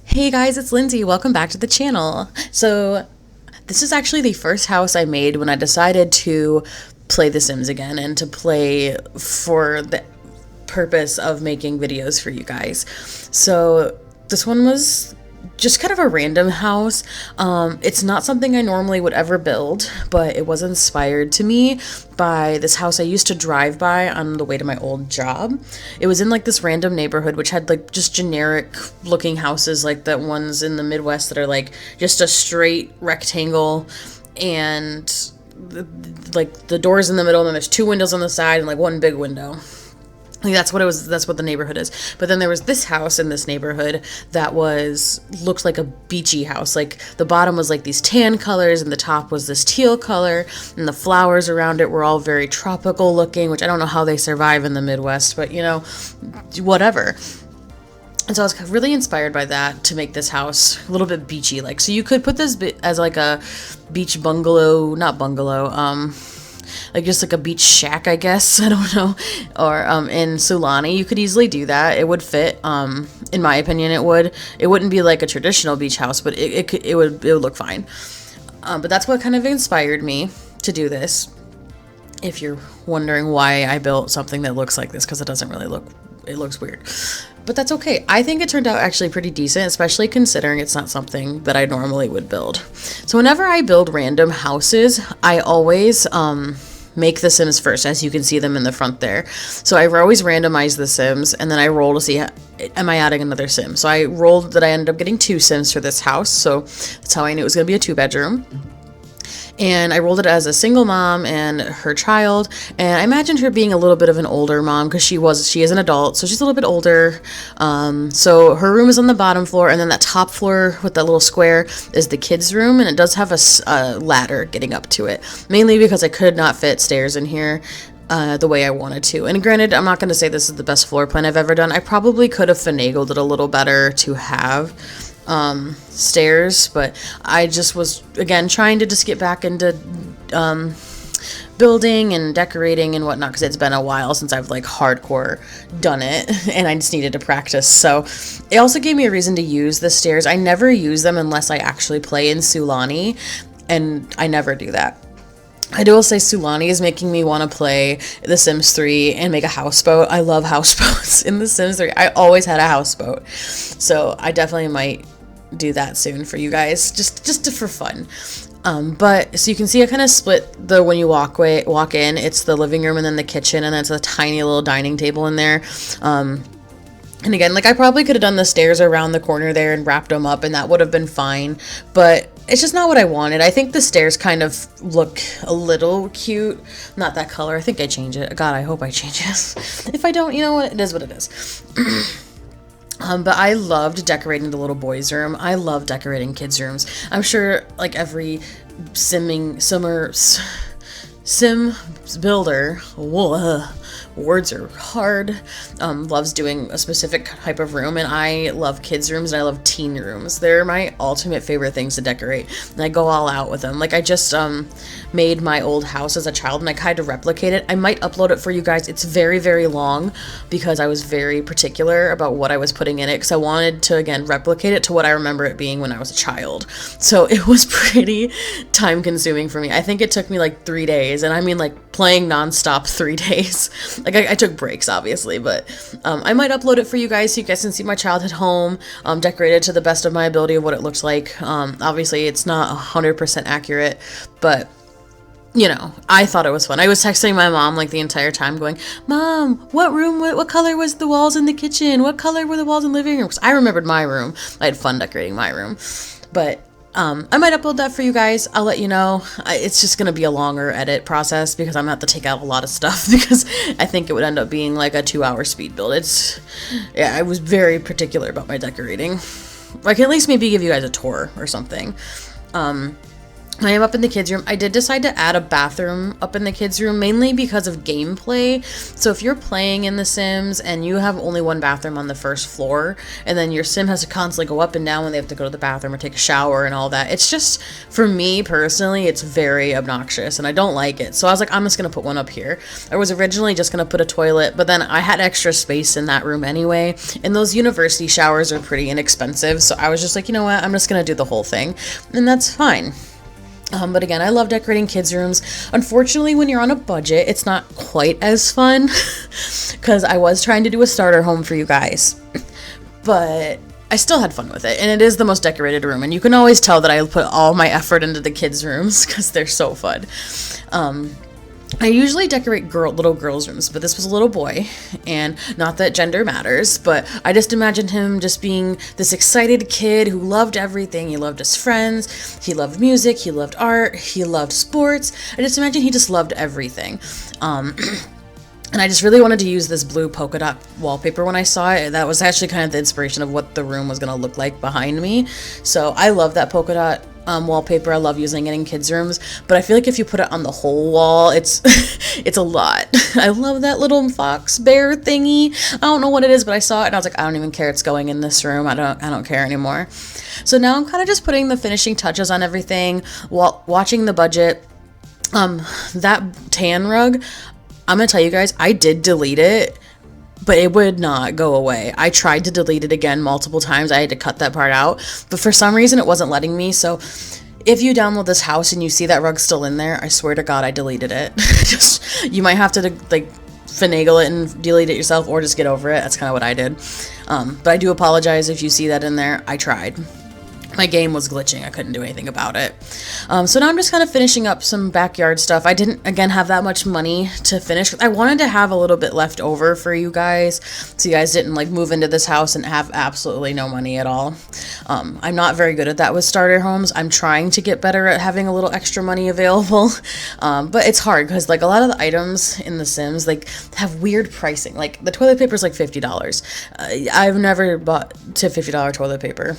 Hey guys, it's Lindsay. Welcome back to the channel. So, this is actually the first house I made when I decided to play The Sims again and to play for the purpose of making videos for you guys. So, this one was just kind of a random house. It's not something I normally would ever build, but it was inspired to me by this house I used to drive by on the way to my old job. It was in like this random neighborhood which had like just generic looking houses like the ones in the Midwest that are like just a straight rectangle and like the doors in the middle and then there's two windows on the side and like one big window. Like that's what it was. That's what the neighborhood is. But then there was this house in this neighborhood that looked like a beachy house. Like the bottom was like these tan colors and the top was this teal color and the flowers around it were all very tropical looking, which I don't know how they survive in the Midwest, but you know, whatever. And so I was really inspired by that to make this house a little bit beachy like. So you could put this as like a beach bungalow, not bungalow, like just like a beach shack, I guess. I don't know. Or in Sulani, you could easily do that. It would fit. In my opinion, it would. It wouldn't be like a traditional beach house, but it would look fine. But that's what kind of inspired me to do this. If you're wondering why I built something that looks like this, because it doesn't really look. It looks weird. But that's okay. I think it turned out actually pretty decent, especially considering it's not something that I normally would build. So whenever I build random houses, I always make the Sims first, as you can see them in the front there. So I always randomize the Sims, and then I roll to see, am I adding another Sim? So I rolled that I ended up getting 2 Sims for this house, so that's how I knew it was going to be a 2-bedroom. And I rolled it as a single mom and her child, and I imagined her being a little bit of an older mom because she is an adult, so she's a little bit older. So her room is on the bottom floor, and then that top floor with that little square is the kids' room, and it does have a ladder getting up to it, mainly because I could not fit stairs in here the way I wanted to. And granted, I'm not going to say this is the best floor plan I've ever done. I probably could have finagled it a little better to have stairs, but I just was again trying to just get back into building and decorating and whatnot because it's been a while since I've like hardcore done it and I just needed to practice. So it also gave me a reason to use the stairs. I never use them unless I actually play in Sulani, and I never do that. I will say Sulani is making me want to play The Sims 3 and make a houseboat. I love houseboats in The Sims 3. I always had a houseboat. So I definitely might do that soon for you guys, just for fun. But so you can see I kind of split when you walk in, it's the living room and then the kitchen, and then it's a tiny little dining table in there. And again, like I probably could have done the stairs around the corner there and wrapped them up and that would have been fine, but it's just not what I wanted. I think the stairs kind of look a little cute. Not that color. I think I change it. God, I hope I change it. If I don't, you know what? It is what it is. But I loved decorating the little boys' room. I love decorating kids' rooms. I'm sure like every sim builder, words are hard, loves doing a specific type of room, and I love kids' rooms and I love teen rooms. They're my ultimate favorite things to decorate, and I go all out with them. Like I just made my old house as a child and I kind of replicate it. I might upload it for you guys. It's very, very long because I was very particular about what I was putting in it because I wanted to, again, replicate it to what I remember it being when I was a child. So it was pretty time consuming for me. I think it took me like 3 days, and I mean like playing nonstop 3 days. Like I took breaks obviously, but I might upload it for you guys so you guys can see my childhood home decorated to the best of my ability of what it looks like. Obviously it's not 100% accurate, but you know, I thought it was fun. I was texting my mom like the entire time going, Mom, what color was the walls in the kitchen? What color were the walls in the living room? Because I remembered my room. I had fun decorating my room. But I might upload that for you guys. I'll let you know. It's just going to be a longer edit process because I'm going to have to take out a lot of stuff because I think it would end up being like a 2-hour speed build. Yeah, I was very particular about my decorating. I can at least maybe give you guys a tour or something. I am up in the kids' room. I did decide to add a bathroom up in the kids' room, mainly because of gameplay. So if you're playing in The Sims and you have only one bathroom on the first floor, and then your sim has to constantly go up and down when they have to go to the bathroom or take a shower and all that, it's just, for me personally, it's very obnoxious and I don't like it. So I was like, I'm just going to put one up here. I was originally just going to put a toilet, but then I had extra space in that room anyway, and those university showers are pretty inexpensive. So I was just like, you know what, I'm just going to do the whole thing, and that's fine. But again, I love decorating kids' rooms. Unfortunately, when you're on a budget, it's not quite as fun because I was trying to do a starter home for you guys, but I still had fun with it. And it is the most decorated room. And you can always tell that I put all my effort into the kids' rooms because they're so fun. I usually decorate little girls' rooms, but this was a little boy, and not that gender matters, but I just imagined him just being this excited kid who loved everything. He loved his friends, he loved music, he loved art, he loved sports. I just imagine he just loved everything. And I just really wanted to use this blue polka dot wallpaper when I saw it. That was actually kind of the inspiration of what the room was going to look like behind me. So I love that polka dot wallpaper. I love using it in kids' rooms, but I feel like if you put it on the whole wall, it's it's a lot. I love that little fox bear thingy. I don't know what it is, but I saw it and I was like, I don't even care. It's going in this room. I don't care anymore. So now I'm kind of just putting the finishing touches on everything while watching the budget. That tan rug, I'm gonna tell you guys, I did delete it, but it would not go away. I tried to delete it again multiple times. I had to cut that part out, but for some reason it wasn't letting me. So if you download this house and you see that rug still in there, I swear to God, I deleted it. You might have to like finagle it and delete it yourself, or just get over it. That's kind of what I did. But I do apologize if you see that in there. I tried. My game was glitching. I couldn't do anything about it. So now I'm just kind of finishing up some backyard stuff. I didn't, again, have that much money to finish. I wanted to have a little bit left over for you guys, so you guys didn't like move into this house and have absolutely no money at all. I'm not very good at that with starter homes. I'm trying to get better at having a little extra money available, but it's hard because like a lot of the items in The Sims like have weird pricing. Like the toilet paper is like $50. I've never bought to $50 toilet paper.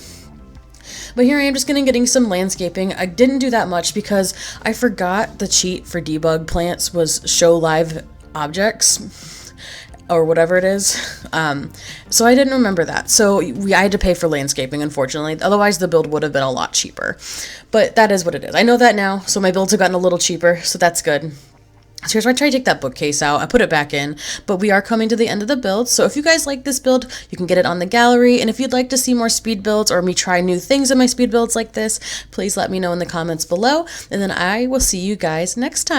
But here I am just getting some landscaping. I didn't do that much because I forgot the cheat for debug plants was show live objects or whatever it is. So I didn't remember that. So I had to pay for landscaping, unfortunately. Otherwise, the build would have been a lot cheaper. But that is what it is. I know that now. So my builds have gotten a little cheaper. So that's good. So here's where I try to take that bookcase out. I put it back in, but we are coming to the end of the build. So if you guys like this build, you can get it on the gallery. And if you'd like to see more speed builds or me try new things in my speed builds like this, please let me know in the comments below. And then I will see you guys next time.